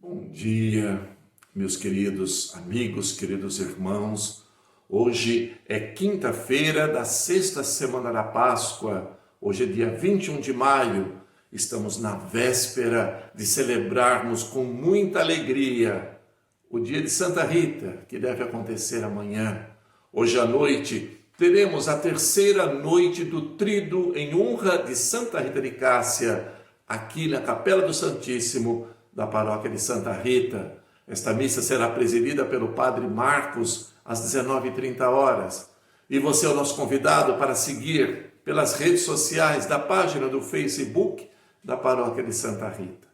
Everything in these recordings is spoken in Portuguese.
Bom dia, meus queridos amigos, queridos irmãos. Hoje é quinta-feira da sexta semana da Páscoa. Hoje é dia 21 de maio. Estamos na véspera de celebrarmos com muita alegria o dia de Santa Rita, que deve acontecer amanhã. Hoje à noite teremos a terceira noite do Tríduo em honra de Santa Rita de Cássia, aqui na Capela do Santíssimo da Paróquia de Santa Rita. Esta missa será presidida pelo Padre Marcos às 19h30. E você é o nosso convidado para seguir pelas redes sociais da página do Facebook da Paróquia de Santa Rita.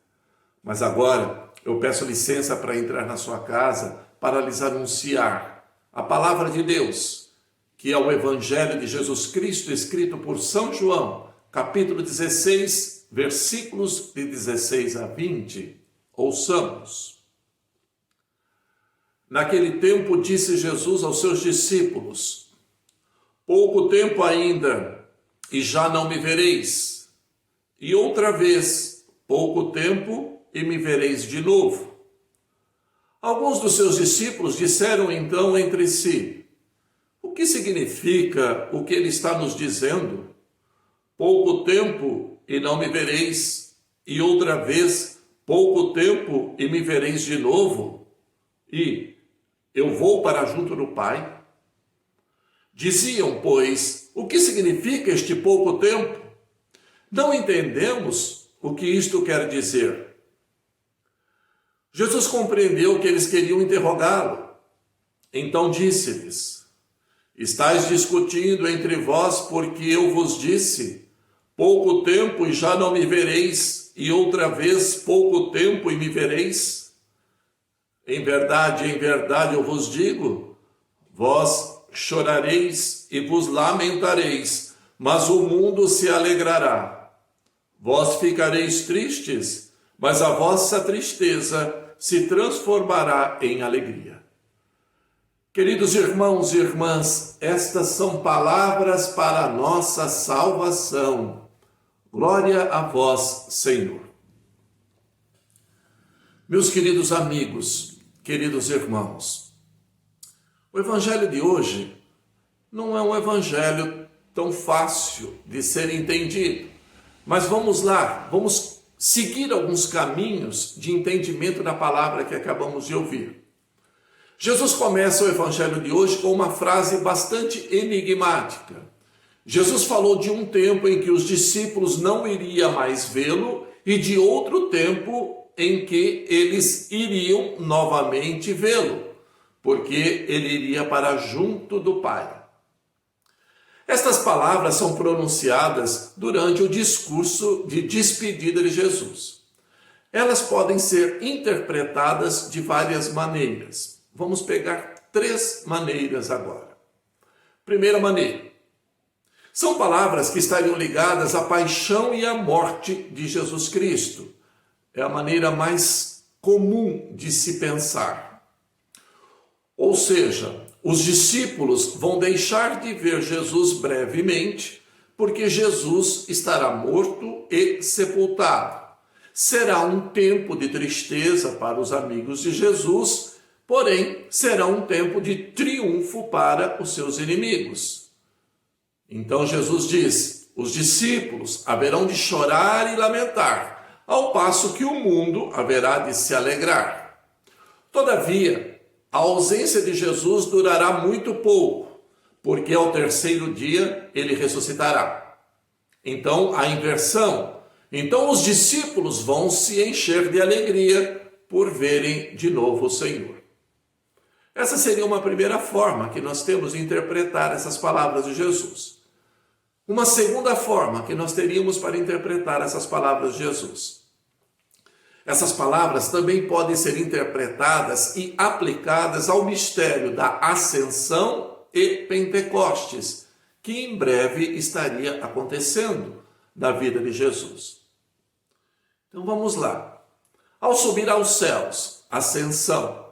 Mas agora eu peço licença para entrar na sua casa para lhes anunciar a palavra de Deus, que é o Evangelho de Jesus Cristo escrito por São João, capítulo 16, versículos de 16 a 20. Ouçamos. Naquele tempo disse Jesus aos seus discípulos: pouco tempo ainda, e já não me vereis. E outra vez, pouco tempo, e me vereis de novo. Alguns dos seus discípulos disseram então entre si: o que significa o que ele está nos dizendo? Pouco tempo, e não me vereis. E outra vez, pouco tempo e me vereis de novo, e eu vou para junto do Pai. Diziam, pois, o que significa este pouco tempo? Não entendemos o que isto quer dizer. Jesus compreendeu que eles queriam interrogá-lo. Então disse-lhes: estais discutindo entre vós porque eu vos disse, pouco tempo e já não me vereis, e outra vez pouco tempo e me vereis? Em verdade eu vos digo, vós chorareis e vos lamentareis, mas o mundo se alegrará. Vós ficareis tristes, mas a vossa tristeza se transformará em alegria. Queridos irmãos e irmãs, estas são palavras para a nossa salvação. Glória a vós, Senhor. Meus queridos amigos, queridos irmãos, o evangelho de hoje não é um evangelho tão fácil de ser entendido, mas vamos lá, vamos seguir alguns caminhos de entendimento da palavra que acabamos de ouvir. Jesus começa o evangelho de hoje com uma frase bastante enigmática. Jesus falou de um tempo em que os discípulos não iriam mais vê-lo e de outro tempo em que eles iriam novamente vê-lo, porque ele iria para junto do Pai. Estas palavras são pronunciadas durante o discurso de despedida de Jesus. Elas podem ser interpretadas de várias maneiras. Vamos pegar 3 maneiras agora. Primeira maneira. São palavras que estariam ligadas à paixão e à morte de Jesus Cristo. É a maneira mais comum de se pensar. Ou seja, os discípulos vão deixar de ver Jesus brevemente, porque Jesus estará morto e sepultado. Será um tempo de tristeza para os amigos de Jesus, porém será um tempo de triunfo para os seus inimigos. Então Jesus diz: os discípulos haverão de chorar e lamentar, ao passo que o mundo haverá de se alegrar. Todavia, a ausência de Jesus durará muito pouco, porque ao terceiro dia ele ressuscitará. Então, a inversão. Então os discípulos vão se encher de alegria por verem de novo o Senhor. Essa seria uma primeira forma que nós temos de interpretar essas palavras de Jesus. Uma segunda forma que nós teríamos para interpretar essas palavras de Jesus. Essas palavras também podem ser interpretadas e aplicadas ao mistério da Ascensão e Pentecostes, que em breve estaria acontecendo na vida de Jesus. Então vamos lá. Ao subir aos céus, ascensão,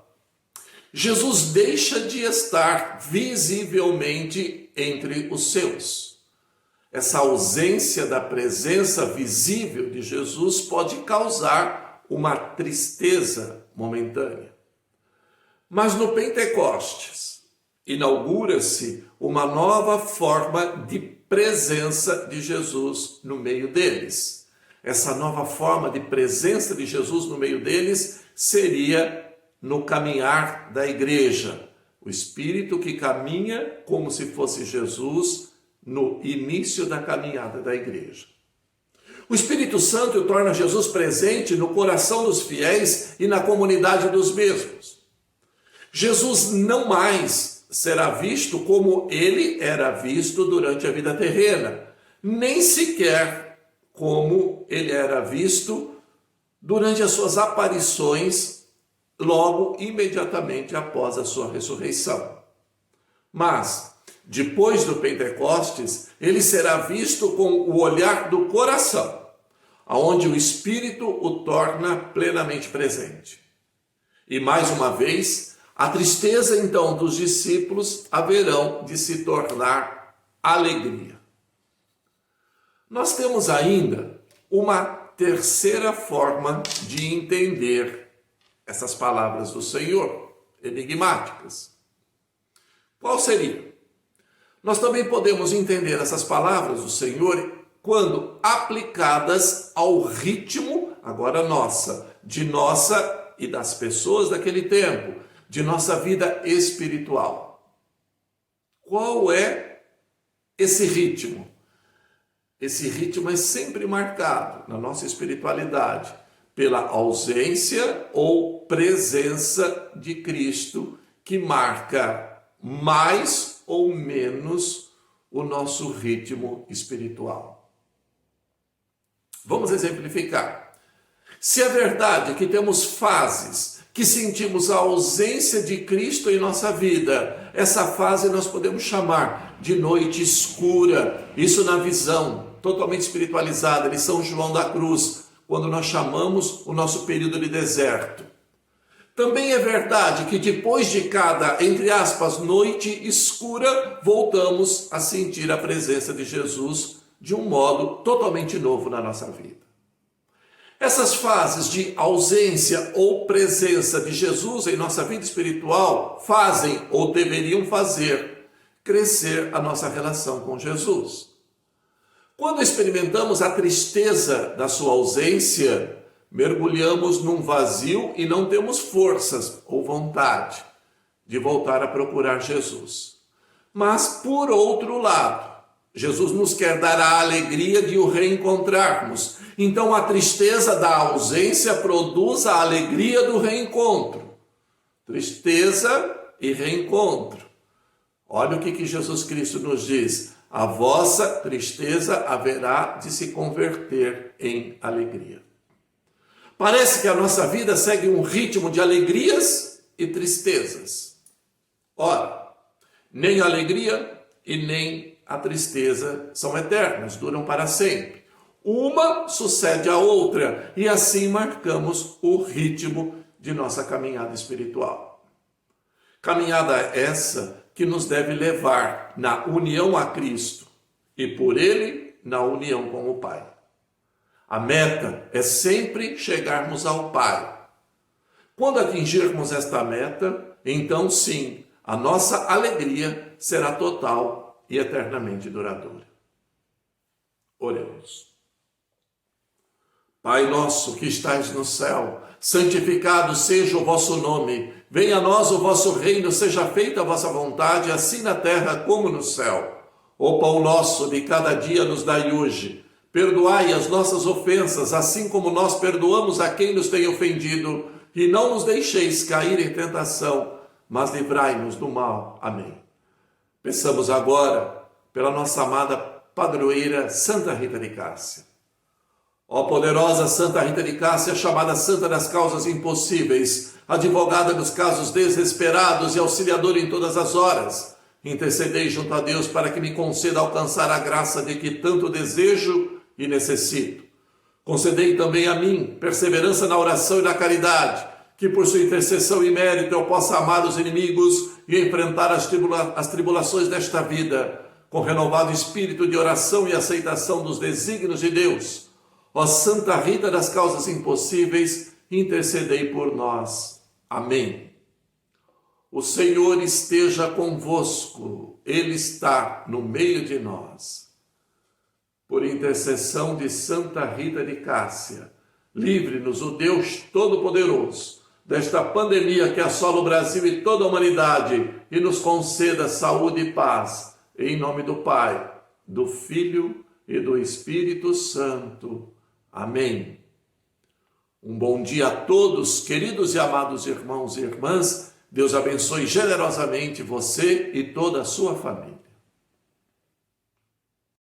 Jesus deixa de estar visivelmente entre os seus. Essa ausência da presença visível de Jesus pode causar uma tristeza momentânea. Mas no Pentecostes, inaugura-se uma nova forma de presença de Jesus no meio deles. Essa nova forma de presença de Jesus no meio deles seria no caminhar da igreja. O Espírito que caminha como se fosse Jesus no início da caminhada da igreja. O Espírito Santo torna Jesus presente no coração dos fiéis e na comunidade dos mesmos. Jesus não mais será visto como ele era visto durante a vida terrena, nem sequer como ele era visto durante as suas aparições logo imediatamente após a sua ressurreição. Mas, depois do Pentecostes, ele será visto com o olhar do coração, aonde o Espírito o torna plenamente presente. E mais uma vez, a tristeza então dos discípulos haverão de se tornar alegria. Nós temos ainda uma terceira forma de entender essas palavras do Senhor, enigmáticas. Qual seria? Nós também podemos entender essas palavras do Senhor quando aplicadas ao ritmo, agora de nossa e das pessoas daquele tempo, de nossa vida espiritual. Qual é esse ritmo? Esse ritmo é sempre marcado na nossa espiritualidade pela ausência ou presença de Cristo, que marca mais ou menos o nosso ritmo espiritual. Vamos exemplificar. Se é verdade que temos fases que sentimos a ausência de Cristo em nossa vida, essa fase nós podemos chamar de noite escura, isso na visão totalmente espiritualizada de São João da Cruz, quando nós chamamos o nosso período de deserto. Também é verdade que depois de cada, entre aspas, noite escura, voltamos a sentir a presença de Jesus de um modo totalmente novo na nossa vida. Essas fases de ausência ou presença de Jesus em nossa vida espiritual fazem ou deveriam fazer crescer a nossa relação com Jesus. Quando experimentamos a tristeza da sua ausência, mergulhamos num vazio e não temos forças ou vontade de voltar a procurar Jesus. Mas, por outro lado, Jesus nos quer dar a alegria de o reencontrarmos. Então, a tristeza da ausência produz a alegria do reencontro. Tristeza e reencontro. Olha o que Jesus Cristo nos diz. A vossa tristeza haverá de se converter em alegria. Parece que a nossa vida segue um ritmo de alegrias e tristezas. Ora, nem a alegria e nem a tristeza são eternas, duram para sempre. Uma sucede à outra e assim marcamos o ritmo de nossa caminhada espiritual. Caminhada essa que nos deve levar na união a Cristo e por Ele na união com o Pai. A meta é sempre chegarmos ao Pai. Quando atingirmos esta meta, então sim, a nossa alegria será total e eternamente duradoura. Oremos. Pai nosso que estais no céu, santificado seja o vosso nome. Venha a nós o vosso reino, seja feita a vossa vontade, assim na terra como no céu. O pão nosso de cada dia nos dai hoje. Perdoai as nossas ofensas, assim como nós perdoamos a quem nos tem ofendido. E não nos deixeis cair em tentação, mas livrai-nos do mal. Amém. Peçamos agora pela nossa amada padroeira Santa Rita de Cássia. Ó poderosa Santa Rita de Cássia, chamada Santa das Causas Impossíveis, advogada dos casos desesperados e auxiliadora em todas as horas, intercedei junto a Deus para que me conceda alcançar a graça de que tanto desejo e necessito. Concedei também a mim perseverança na oração e na caridade, que por sua intercessão e mérito eu possa amar os inimigos e enfrentar as tribulações desta vida, com renovado espírito de oração e aceitação dos desígnios de Deus. Ó Santa Rita das Causas Impossíveis, intercedei por nós. Amém. O Senhor esteja convosco, Ele está no meio de nós. Por intercessão de Santa Rita de Cássia, livre-nos o Deus Todo-Poderoso desta pandemia que assola o Brasil e toda a humanidade e nos conceda saúde e paz. Em nome do Pai, do Filho e do Espírito Santo. Amém. Um bom dia a todos, queridos e amados irmãos e irmãs. Deus abençoe generosamente você e toda a sua família.